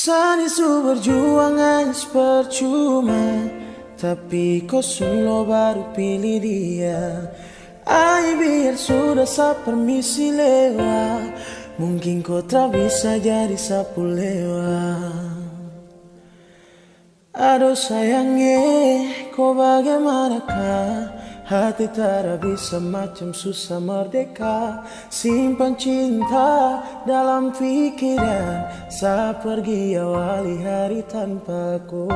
Sana su berjuang hanya percuma, tapi kau solo baru pilih dia. Ay biar sudah sa permisi lewat, mungkin kau tak bisa jadi sapu lewat. Aduh sayangnya, kau bagaimanakah? Hati tak bisa macam susah merdeka. Simpan cinta dalam pikiran, saat pergi awali hari tanpaku.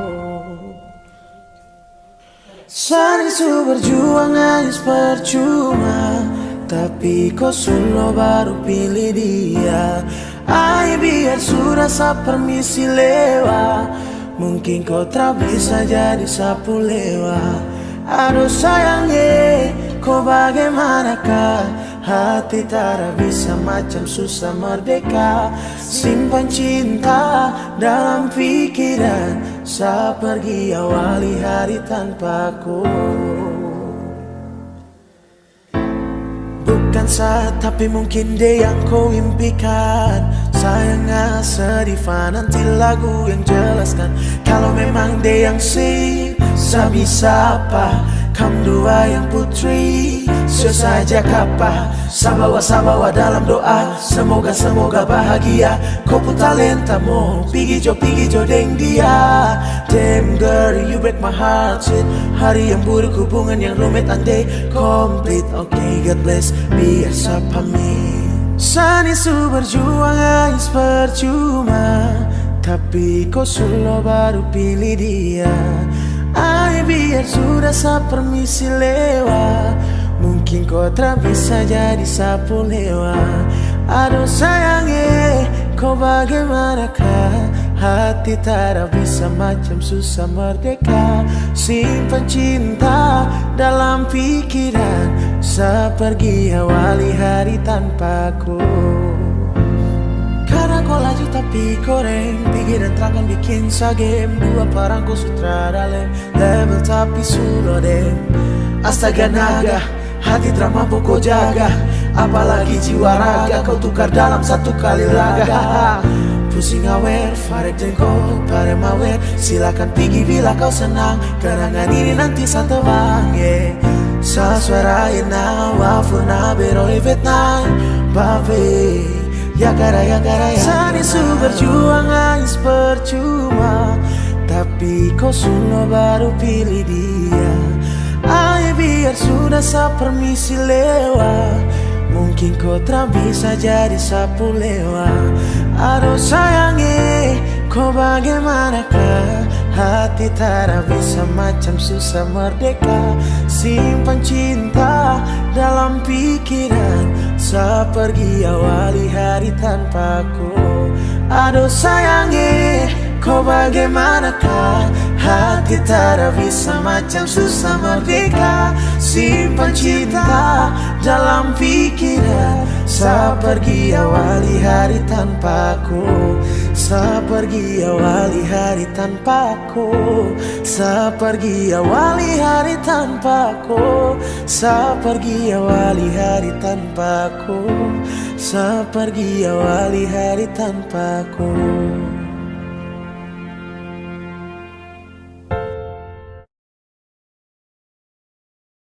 Sana su berjuang hanya percuma, tapi kau solo baru pilih dia. Ay biar sudah sa permisi lewat, mungkin kau tak bisa jadi sapu lewat. Aduh sayangnya, kau bagaimanakah? Hati tak bisa macam susah merdeka. Simpan cinta dalam pikiran, saat pergi awali hari tanpaku. Bukan saat tapi mungkin dia yang kau impikan. Sayang sedih nanti lagu yang jelaskan. Kalau memang dia yang bisa apa? Kamu dua yang putri, saja kapah. Sabawa dalam doa, semoga bahagia. Kau pun talentamu, pigi jo deng dia. Damn girl, you break my heart shit. Hari yang buruk, hubungan yang rumit andai complete. Okay, God bless, biar sa pamit. Sana su berjuang hanya percuma, tapi kau solo baru pilih dia. Ay biar sudah sa permisi lewat, mungkin kau tak bisa jadi sapu lewat. Aduh sayangnya, kau bagaimanakah? Hati tak bisa macam susah merdeka. Simpan cinta dalam pikiran, saat pergi awali hari tanpaku. Karena kau laju tapi kau rem, pikiran terangkan bikin sa game. Dua parangku sutradara level tapi sudah dem. Astaga naga, hati tak mampu kau jaga. Apalagi jiwa raga kau tukar dalam satu kali laga. Pusing awer, farek jengkol, pare mawer. Silakan pergi bila kau senang, kenangan ini nanti sa tebang yeah. Sa suarain na, wafurna beroi Vietnam babe. Ya gara ya. Sana su berjuang hanya percuma, tapi kau solo baru pilih dia. Ay biar sudah sa permisi lewat, mungkin kau tak bisa jadi sapu lewat. Aduh sayangnya, kau bagaimanakah? Hati tak bisa macam susah merdeka. Simpan cinta dalam pikiran, saat pergi awali hari tanpaku. Aduh sayangnya, kau bagaimanakah? Hati tak bisa macam susah merdeka. Simpan cinta dalam pikiran, saat pergi awali hari tanpaku. Saat pergi awali hari tanpaku. Saat pergi awali hari tanpaku. Saat pergi awali hari tanpaku. Saat pergi awali hari tanpaku.